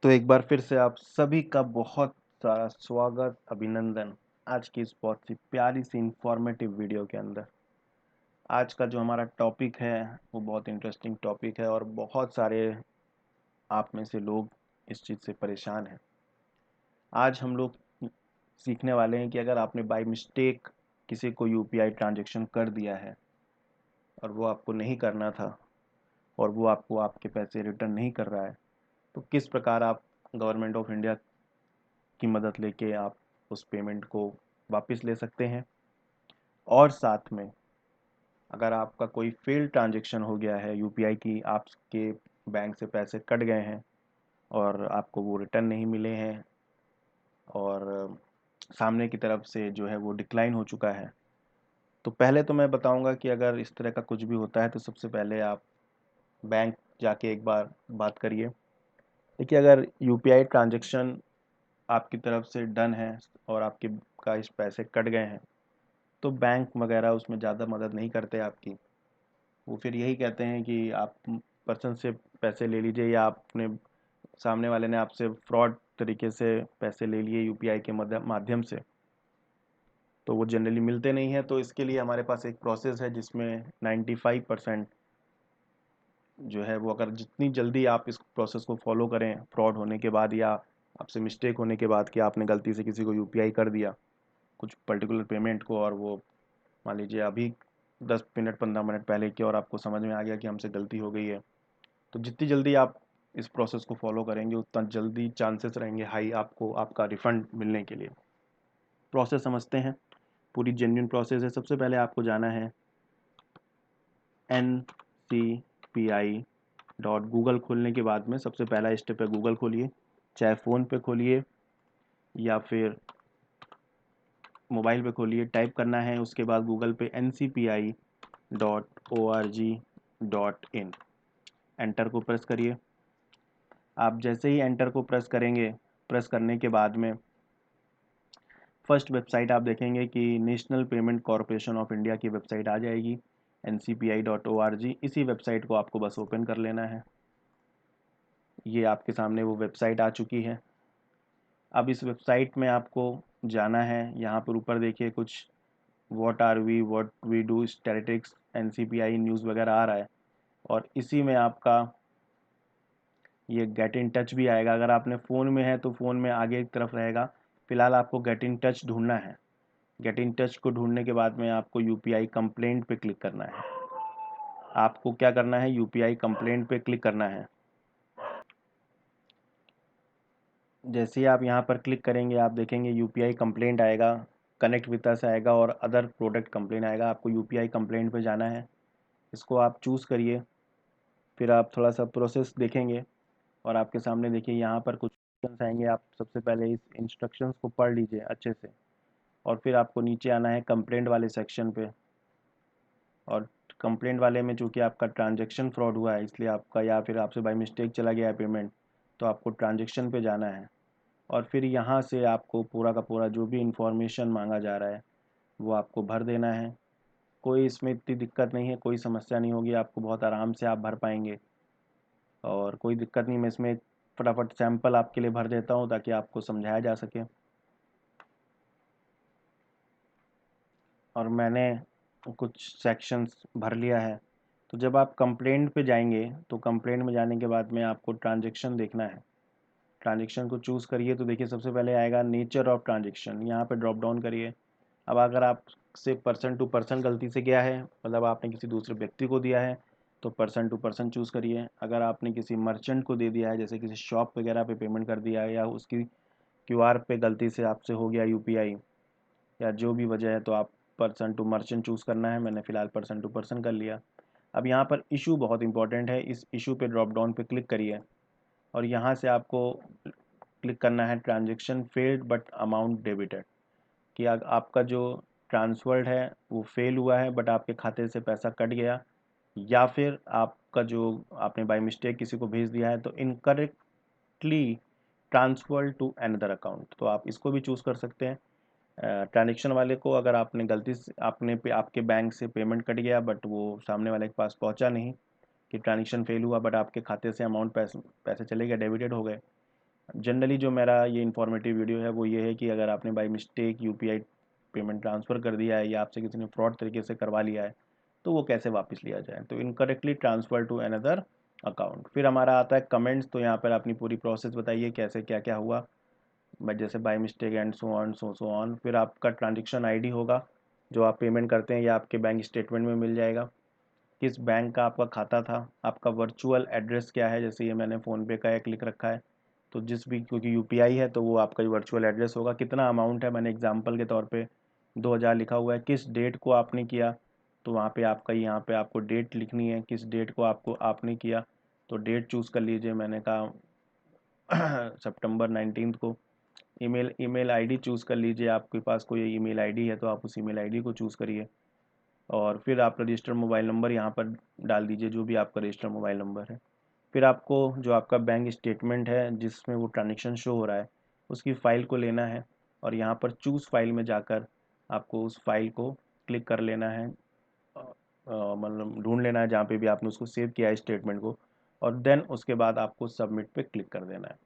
तो एक बार फिर से आप सभी का बहुत सारा स्वागत, अभिनंदन आज की इस बहुत सी प्यारी सी इंफॉर्मेटिव वीडियो के अंदर। आज का जो हमारा टॉपिक है वो बहुत इंटरेस्टिंग टॉपिक है और बहुत सारे आप में से लोग इस चीज़ से परेशान हैं। आज हम लोग सीखने वाले हैं कि अगर आपने बाय मिस्टेक किसी को यूपीआई ट्रांजैक्शन कर दिया है और वो आपको नहीं करना था और वो आपको आपके पैसे रिटर्न नहीं कर रहा है, तो किस प्रकार आप गवर्नमेंट ऑफ इंडिया की मदद लेके आप उस पेमेंट को वापस ले सकते हैं। और साथ में अगर आपका कोई फेल्ड ट्रांजैक्शन हो गया है, यूपीआई की आपके बैंक से पैसे कट गए हैं और आपको वो रिटर्न नहीं मिले हैं और सामने की तरफ से जो है वो डिक्लाइन हो चुका है, तो पहले तो मैं बताऊंगा कि अगर इस तरह का कुछ भी होता है तो सबसे पहले आप बैंक जाके एक बार बात करिए। देखिए, अगर यूपीआई ट्रांजैक्शन आपकी तरफ से डन है और आपके का इस पैसे कट गए हैं, तो बैंक वगैरह उसमें ज़्यादा मदद नहीं करते आपकी। वो फिर यही कहते हैं कि आप पर्सन से पैसे ले लीजिए या आपने सामने वाले ने आपसे फ्रॉड तरीके से पैसे ले लिए यूपीआई के माध्यम से, तो वो जनरली मिलते नहीं है। तो इसके लिए हमारे पास एक प्रोसेस है जिसमें 95% जो है वो, अगर जितनी जल्दी आप इस प्रोसेस को फॉलो करें फ्रॉड होने के बाद या आपसे मिस्टेक होने के बाद कि आपने गलती से किसी को यूपीआई कर दिया कुछ पर्टिकुलर पेमेंट को, और वो मान लीजिए अभी 10 मिनट 15 मिनट पहले की और आपको समझ में आ गया कि हमसे गलती हो गई है, तो जितनी जल्दी आप इस प्रोसेस को फॉलो करेंगे उतना जल्दी चांसेस रहेंगे हाई आपको आपका रिफंड मिलने के लिए। प्रोसेस समझते हैं, पूरी जेन्युइन प्रोसेस है। सबसे पहले आपको जाना है NCPI.गूगल। खोलने के बाद में सबसे पहला स्टेप है गूगल खोलिए, चाहे फ़ोन पे खोलिए या फिर मोबाइल पे खोलिए। टाइप करना है उसके बाद गूगल पे NCPI.org.in, एंटर को प्रेस करिए। आप जैसे ही एंटर को प्रेस करेंगे, प्रेस करने के बाद में फर्स्ट वेबसाइट आप देखेंगे कि national payment corporation of India की वेबसाइट आ जाएगी, NCPI.org। इसी वेबसाइट को आपको बस ओपन कर लेना है। ये आपके सामने वो वेबसाइट आ चुकी है। अब इस वेबसाइट में आपको जाना है। यहाँ पर ऊपर देखिए कुछ what we do statistics NCPI news वगैरह आ रहा है, और इसी में आपका ये गेट इन टच भी आएगा। अगर आपने फ़ोन में है तो फ़ोन में आगे की तरफ रहेगा। फ़िलहाल आपको गेट इन टच ढूंढना है। गेट इन टच को ढूंढने के बाद में आपको यूपीआई कंप्लेंट पे क्लिक करना है। आपको क्या करना है, यूपीआई कंप्लेंट पे क्लिक करना है। जैसे ही आप यहाँ पर क्लिक करेंगे आप देखेंगे यूपीआई कंप्लेंट आएगा, कनेक्ट विद अस आएगा और अदर प्रोडक्ट कंप्लेंट आएगा। आपको यूपीआई कंप्लेंट पे जाना है, इसको आप चूज़ करिए। फिर आप थोड़ा सा प्रोसेस देखेंगे और आपके सामने देखिए यहाँ पर कुछ ऑप्शंस आएंगे। आप सबसे पहले इस इंस्ट्रक्शंस को पढ़ लीजिए अच्छे से, और फिर आपको नीचे आना है कंप्लेंट वाले सेक्शन पे। और कंप्लेंट वाले में चूँकि आपका ट्रांजैक्शन फ्रॉड हुआ है इसलिए आपका, या फिर आपसे बाय मिस्टेक चला गया है पेमेंट, तो आपको ट्रांजैक्शन पे जाना है। और फिर यहाँ से आपको पूरा का पूरा जो भी इंफॉर्मेशन मांगा जा रहा है वो आपको भर देना है। कोई इसमें इतनी दिक्कत नहीं है, कोई समस्या नहीं होगी, आपको बहुत आराम से आप भर पाएंगे और कोई दिक्कत नहीं। मैं इसमें फटाफट सैंपल आपके लिए भर देता हूँ ताकि आपको समझाया जा सके। और मैंने कुछ सेक्शंस भर लिया है। तो जब आप कंप्लेंट पे जाएंगे तो कंप्लेंट में जाने के बाद में आपको ट्रांजैक्शन देखना है। ट्रांजैक्शन को चूज़ करिए तो देखिए सबसे पहले आएगा नेचर ऑफ ट्रांजैक्शन, यहाँ पे ड्रॉप डाउन करिए। अब अगर आपसे पर्सन टू पर्सन गलती से गया है, मतलब आपने किसी दूसरे व्यक्ति को दिया है, तो पर्सन टू पर्सन चूज़ करिए। अगर आपने किसी मर्चेंट को दे दिया है, जैसे किसी शॉप वगैरह पे पेमेंट कर दिया है या उसकी क्यूआर पे गलती से आपसे हो गया यूपीआई या जो भी वजह है, तो आप पर्सन टू मर्चेंट चूज़ करना है। मैंने फ़िलहाल पर्सन टू पर्सन कर लिया। अब यहाँ पर इशू बहुत इंपॉर्टेंट है, इस इशू पे ड्रॉप डाउन पे क्लिक करिए और यहाँ से आपको क्लिक करना है transaction failed but amount debited, कि आपका जो ट्रांसफर्ड है वो फेल हुआ है बट आपके खाते से पैसा कट गया, या फिर आपका जो आपने बाय मिस्टेक किसी को भेज दिया है तो incorrectly transfer to another account, तो आप इसको भी चूज़ कर सकते हैं। ट्रांजेक्शन वाले को, अगर आपने गलती से आपने पे आपके बैंक से पेमेंट कट गया बट वो सामने वाले के पास पहुंचा नहीं, कि ट्रांजेक्शन फेल हुआ बट आपके खाते से अमाउंट पैसे पैसे चले गए, डेबिटेड हो गए, जनरली जो मेरा ये इन्फॉर्मेटिव वीडियो है वो ये है कि अगर आपने by mistake UPI payment transfer कर दिया है या आपसे किसी ने फ्रॉड तरीके से करवा लिया है तो वो कैसे वापस लिया जाए। तो incorrectly transfer to another account. फिर हमारा आता है कमेंट्स। तो यहाँ पर अपनी पूरी प्रोसेस बताइए कैसे क्या क्या हुआ, बट जैसे by mistake and so on. फिर आपका ट्रांजेक्शन आईडी होगा जो आप पेमेंट करते हैं, या आपके बैंक स्टेटमेंट में मिल जाएगा। किस बैंक का आपका खाता था, आपका वर्चुअल एड्रेस क्या है, जैसे ये मैंने फ़ोनपे का एक लिख रखा है तो जिस भी, क्योंकि यूपीआई है तो वो आपका ही वर्चुअल एड्रेस होगा। कितना अमाउंट है, मैंने एग्जांपल के तौर पे 2000 लिखा हुआ है। किस डेट को आपने किया, तो वहाँ पे आपका, यहाँ पे आपको डेट लिखनी है, किस डेट को आपने किया। तो डेट चूज़ कर लीजिए, मैंने कहा सितंबर 19 को। ईमेल आईडी चूज़ कर लीजिए, आपके पास कोई ईमेल आईडी है तो आप उस ईमेल आईडी को चूज़ करिए। और फिर आप रजिस्टर मोबाइल नंबर यहाँ पर डाल दीजिए, जो भी आपका रजिस्टर मोबाइल नंबर है। फिर आपको जो आपका बैंक स्टेटमेंट है जिसमें वो ट्रांजेक्शन शो हो रहा है उसकी फ़ाइल को लेना है, और यहाँ पर चूज़ फाइल में जाकर आपको उस फाइल को क्लिक कर लेना है, मतलब ढूंढ लेना है जहाँ पे भी आपने उसको सेव किया है स्टेटमेंट को, और देन उसके बाद आपको सबमिट पे क्लिक कर देना है।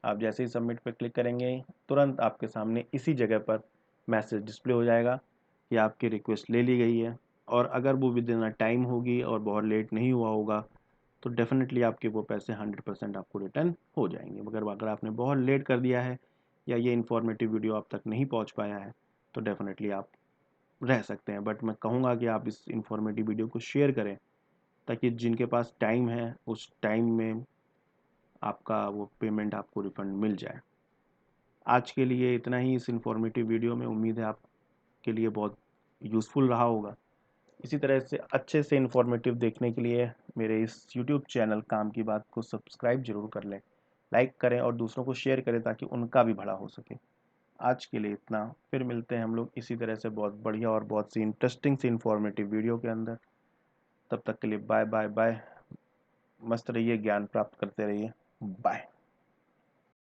आप जैसे ही सबमिट पे क्लिक करेंगे तुरंत आपके सामने इसी जगह पर मैसेज डिस्प्ले हो जाएगा कि आपकी रिक्वेस्ट ले ली गई है। और अगर वो विद इन अ टाइम होगी और बहुत लेट नहीं हुआ होगा तो डेफिनेटली आपके वो पैसे 100% आपको रिटर्न हो जाएंगे। मगर अगर आपने बहुत लेट कर दिया है या ये इन्फॉर्मेटिव वीडियो आप तक नहीं पहुंच पाया है तो डेफिनेटली आप रह सकते हैं। बट मैं कहूँगा कि आप इस इन्फॉर्मेटिव वीडियो को शेयर करें ताकि जिनके पास टाइम है उस टाइम में आपका वो पेमेंट आपको रिफंड मिल जाए। आज के लिए इतना ही इस इन्फॉर्मेटिव वीडियो में। उम्मीद है आपके लिए बहुत यूज़फुल रहा होगा। इसी तरह से अच्छे से इन्फॉर्मेटिव देखने के लिए मेरे इस यूट्यूब चैनल काम की बात को सब्सक्राइब जरूर कर लें, लाइक करें और दूसरों को शेयर करें ताकि उनका भी भला हो सके। आज के लिए इतना, फिर मिलते हैं हम लोग इसी तरह से बहुत बढ़िया और बहुत सी इंटरेस्टिंग सी इन्फॉर्मेटिव वीडियो के अंदर। तब तक के लिए बाय बाय बाय। मस्त रहिए, ज्ञान प्राप्त करते रहिए। बाय।